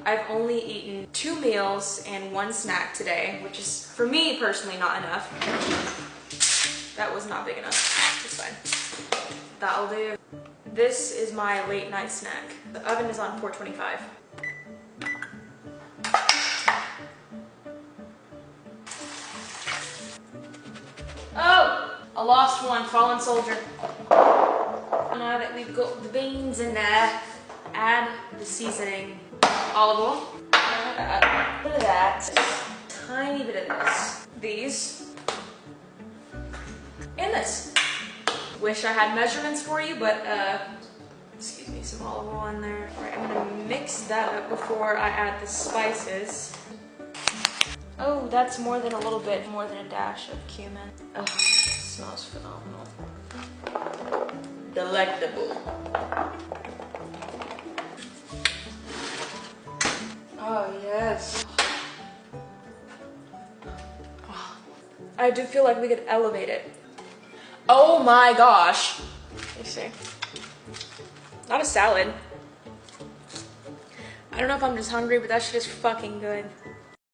I've only eaten 2 meals and 1 snack today, which is, for me personally, not enough. That was not big enough. It's fine. That'll do. This is my late night snack. The oven is on 425. Oh! I lost one, fallen soldier. Now that we've got the beans in there, add the seasoning. Olive oil. Add a bit of that. Tiny bit of this. These. And this. Wish I had measurements for you, but excuse me, some olive oil in there. All right, I'm gonna mix that up before I add the spices. Oh, that's more than a little bit, more than a dash of cumin. Oh, it smells phenomenal. Delectable. Oh, yes. I do feel like we could elevate it. Oh my gosh. Let me see. Not a salad. I don't know if I'm just hungry, but that shit is fucking good.